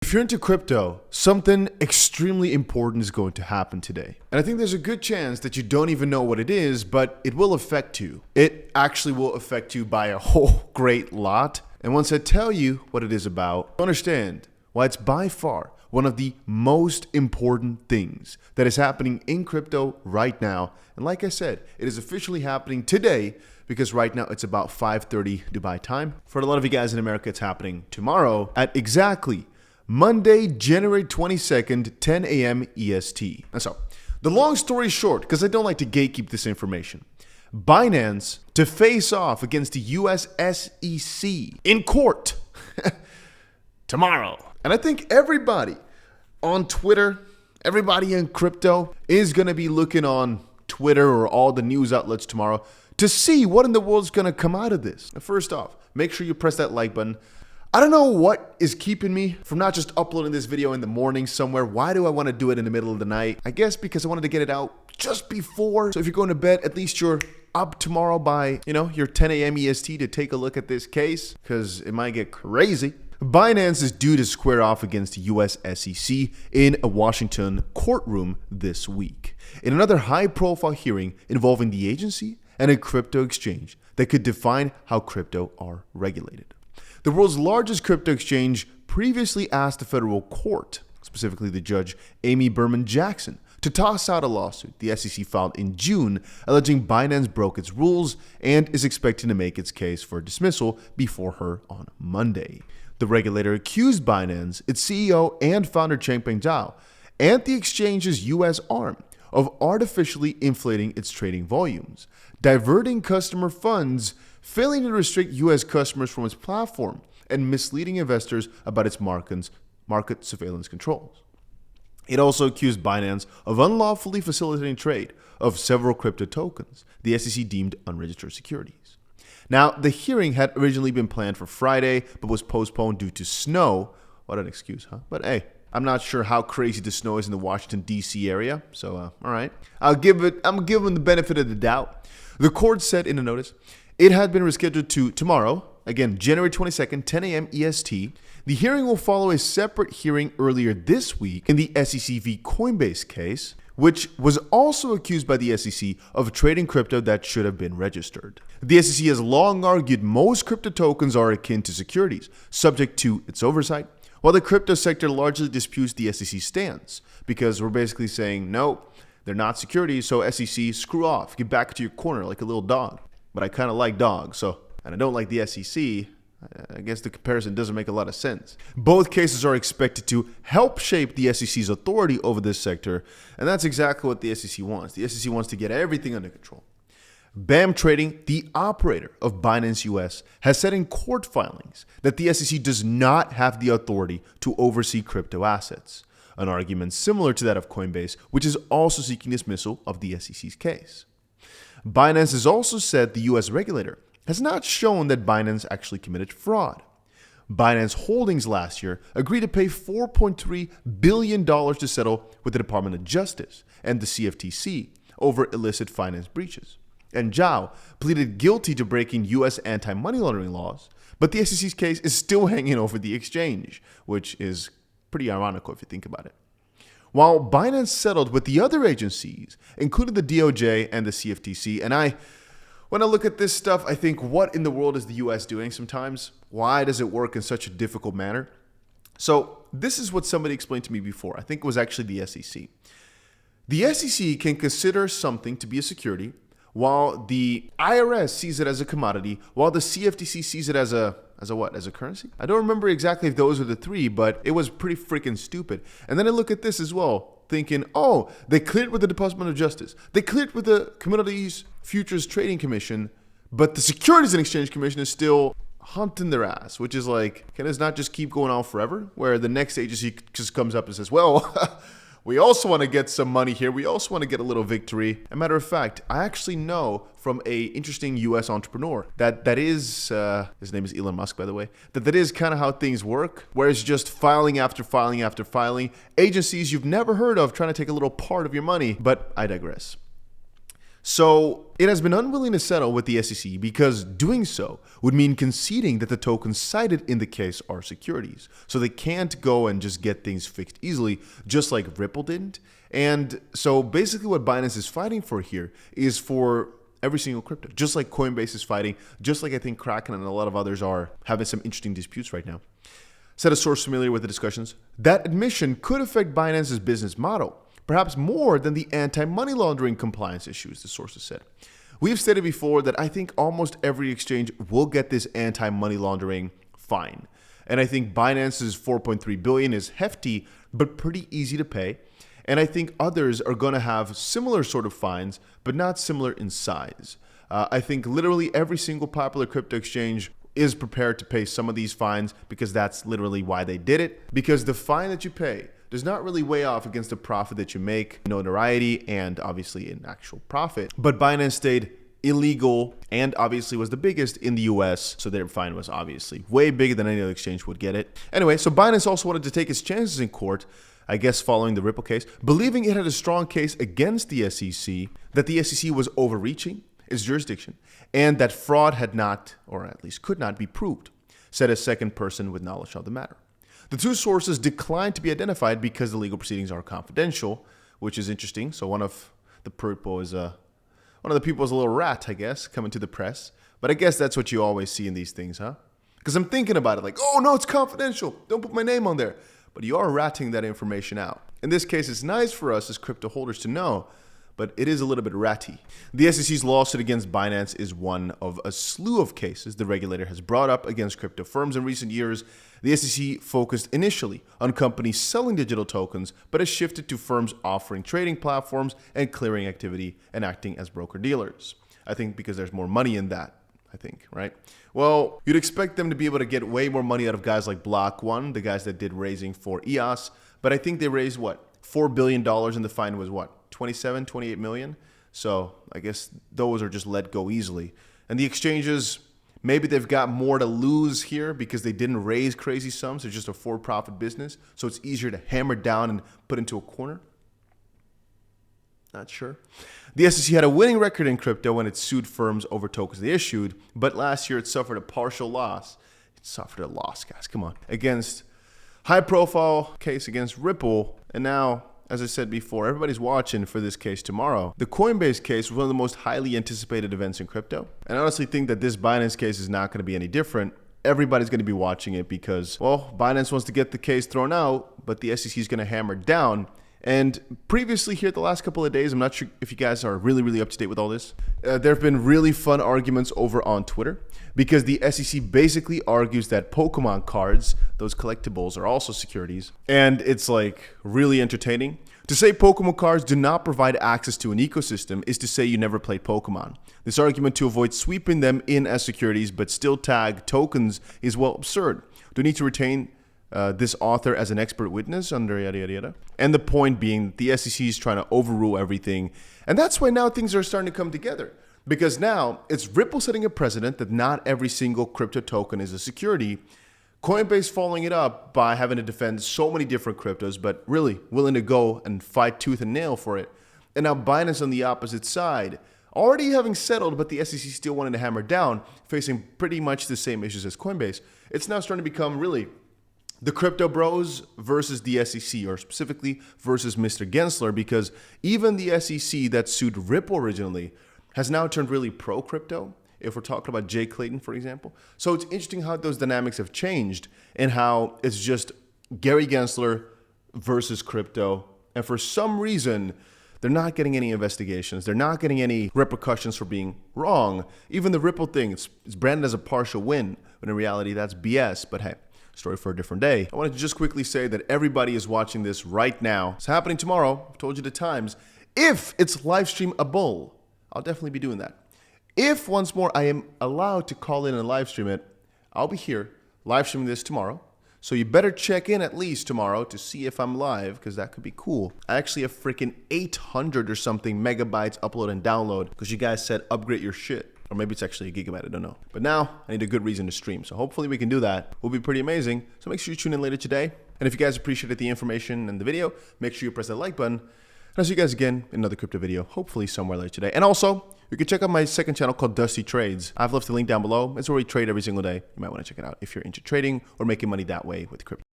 If you're into crypto, something extremely important is going to happen today. And I think there's a good chance that you don't even know what it is, but it will affect you. It actually will affect you by a whole great lot. And once I tell you what it is about, understand why it's by far one of the most important things that is happening in crypto right now. And like I said, it is officially happening today because right now it's about 5:30 Dubai time. For a lot of you guys in America, it's happening tomorrow at exactly Monday, January 22nd, 10 a.m. EST. And so, the long story short, because I don't like to gatekeep this information, Binance to face off against the US SEC in court tomorrow. And I think everybody on Twitter, everybody in crypto is going to be looking on Twitter or all the news outlets tomorrow to see what in the world is going to come out of this. Now, first off, make sure you press that like button. I don't know what is keeping me from not just uploading this video in the morning somewhere. Why do I want to do it in the middle of the night? I guess because I wanted to get it out just before. So if you're going to bed, at least you're up tomorrow by, your 10 a.m. EST to take a look at this case because it might get crazy. Binance is due to square off against the US SEC in a Washington courtroom this week in another high-profile hearing involving the agency and a crypto exchange that could define how crypto are regulated. The world's largest crypto exchange previously asked the federal court, specifically the judge Amy Berman Jackson, to toss out a lawsuit the SEC filed in June alleging Binance broke its rules and is expecting to make its case for dismissal before her on Monday. The regulator accused Binance, its CEO and founder Changpeng Zhao, and the exchange's U.S. arm of artificially inflating its trading volumes, diverting customer funds, failing to restrict U.S. customers from its platform, and misleading investors about its market surveillance controls. It also accused Binance of unlawfully facilitating trade of several crypto tokens the SEC deemed unregistered securities. Now, the hearing had originally been planned for Friday, but was postponed due to snow. What an excuse, huh? But hey, I'm not sure how crazy the snow is in the Washington, D.C. area, so all right. I'm giving the benefit of the doubt. The court said in a notice, it had been rescheduled to tomorrow, again, January 22nd, 10 a.m. EST. The hearing will follow a separate hearing earlier this week in the SEC v. Coinbase case, which was also accused by the SEC of trading crypto that should have been registered. The SEC has long argued most crypto tokens are akin to securities, subject to its oversight, while the crypto sector largely disputes the SEC stance, because we're basically saying, no, they're not securities, so SEC, screw off, get back to your corner like a little dog. But I kind of like dogs, and I don't like the SEC. I guess the comparison doesn't make a lot of sense. Both cases are expected to help shape the SEC's authority over this sector, and that's exactly what the SEC wants. The SEC wants to get everything under control. BAM Trading, the operator of Binance US, has said in court filings that the SEC does not have the authority to oversee crypto assets, an argument similar to that of Coinbase, which is also seeking dismissal of the SEC's case. Binance has also said the US regulator has not shown that Binance actually committed fraud. Binance Holdings last year agreed to pay $4.3 billion to settle with the Department of Justice and the CFTC over illicit finance breaches. And Zhao pleaded guilty to breaking US anti-money laundering laws, but the SEC's case is still hanging over the exchange, which is pretty ironical if you think about it. While Binance settled with the other agencies, including the DOJ and the CFTC, and when I look at this stuff, I think, what in the world is the US doing sometimes? Why does it work in such a difficult manner? So this is what somebody explained to me before. I think it was actually the SEC. The SEC can consider something to be a security, while the IRS sees it as a commodity, while the CFTC sees it as a what? As a currency? I don't remember exactly if those are the three, but it was pretty freaking stupid. And then I look at this as well, thinking, oh, they cleared with the Department of Justice. They cleared with the Commodities Futures Trading Commission, but the Securities and Exchange Commission is still hunting their ass, which is like, can this not just keep going on forever? Where the next agency just comes up and says, well, we also want to get some money here. We also want to get a little victory. As a matter of fact, I actually know from a interesting US entrepreneur that is, his name is Elon Musk, by the way, that is kind of how things work, where it's just filing after filing after filing, agencies you've never heard of trying to take a little part of your money, but I digress. So it has been unwilling to settle with the SEC because doing so would mean conceding that the tokens cited in the case are securities. So they can't go and just get things fixed easily, just like Ripple didn't. And so basically what Binance is fighting for here is for every single crypto, just like Coinbase is fighting, just like I think Kraken and a lot of others are having some interesting disputes right now. Said a source familiar with the discussions, that admission could affect Binance's business model, perhaps more than the anti-money laundering compliance issues, the sources said. We've stated before that I think almost every exchange will get this anti-money laundering fine. And I think Binance's 4.3 billion is hefty, but pretty easy to pay. And I think others are going to have similar sort of fines, but not similar in size. I think literally every single popular crypto exchange is prepared to pay some of these fines because that's literally why they did it. Because the fine that you pay does not really weigh off against the profit that you make, notoriety, and obviously in actual profit. But Binance stayed illegal and obviously was the biggest in the US, so their fine was obviously way bigger than any other exchange would get it. Anyway, so Binance also wanted to take its chances in court, I guess following the Ripple case, believing it had a strong case against the SEC, that the SEC was overreaching its jurisdiction, and that fraud had not, or at least could not be proved, said a second person with knowledge of the matter. The two sources declined to be identified because the legal proceedings are confidential, which is interesting. So one of the people is a little rat, I guess, coming to the press. But I guess that's what you always see in these things, huh? Because I'm thinking about it like, oh no, it's confidential. Don't put my name on there. But you are ratting that information out. In this case, it's nice for us as crypto holders to know, but it is a little bit ratty. The SEC's lawsuit against Binance is one of a slew of cases the regulator has brought up against crypto firms in recent years. The SEC focused initially on companies selling digital tokens, but has shifted to firms offering trading platforms and clearing activity and acting as broker-dealers. I think because there's more money in that, I think, right? Well, you'd expect them to be able to get way more money out of guys like Block One, the guys that did raising for EOS, but I think they raised, what, $4 billion and the fine was what? 27, 28 million. So I guess those are just let go easily. And the exchanges, maybe they've got more to lose here because they didn't raise crazy sums. They're just a for-profit business. So it's easier to hammer down and put into a corner. Not sure. The SEC had a winning record in crypto when it sued firms over tokens they issued. But last year it suffered a partial loss. It suffered a loss, guys. Come on. Against high-profile case against Ripple. And now, as I said before, everybody's watching for this case tomorrow. The Coinbase case was one of the most highly anticipated events in crypto. And I honestly think that this Binance case is not going to be any different. Everybody's going to be watching it because, well, Binance wants to get the case thrown out, but the SEC is going to hammer down. And previously here the last couple of days, I'm not sure if you guys are really up to date with all this. There have been really fun arguments over on Twitter because the SEC basically argues that Pokemon cards, those collectibles, are also securities. And it's like really entertaining. To say Pokemon cards do not provide access to an ecosystem is to say you never played Pokemon. This argument to avoid sweeping them in as securities but still tag tokens is, well, absurd. Do you need to retain this author as an expert witness under yada yada yada? And the point being, the SEC is trying to overrule everything. And that's why now things are starting to come together. Because now it's Ripple setting a precedent that not every single crypto token is a security. Coinbase following it up by having to defend so many different cryptos, but really willing to go and fight tooth and nail for it. And now Binance on the opposite side, already having settled, but the SEC still wanting to hammer down, facing pretty much the same issues as Coinbase. It's now starting to become really the crypto bros versus the SEC, or specifically versus Mr. Gensler, because even the SEC that sued Ripple originally has now turned really pro-crypto, if we're talking about Jay Clayton, for example. So it's interesting how those dynamics have changed and how it's just Gary Gensler versus crypto. And for some reason, they're not getting any investigations. They're not getting any repercussions for being wrong. Even the Ripple thing, it's branded as a partial win, when in reality, that's BS. But hey, story for a different day. I wanted to just quickly say that everybody is watching this right now. It's happening tomorrow. I've told you the times. If it's live stream a bull, I'll definitely be doing that. If once more I am allowed to call in and live stream it, I'll be here live streaming this tomorrow. So you better check in at least tomorrow to see if I'm live, because that could be cool. I actually have freaking 800 or something megabytes upload and download because you guys said upgrade your shit. Or maybe it's actually a gigabyte, I don't know. But now I need a good reason to stream. So hopefully we can do that. It will be pretty amazing. So make sure you tune in later today. And if you guys appreciated the information and the video, make sure you press that like button. I'll see you guys again in another crypto video, hopefully somewhere later today. And also, you can check out my second channel called Dusty Trades. I've left the link down below. It's where we trade every single day. You might want to check it out if you're into trading or making money that way with crypto.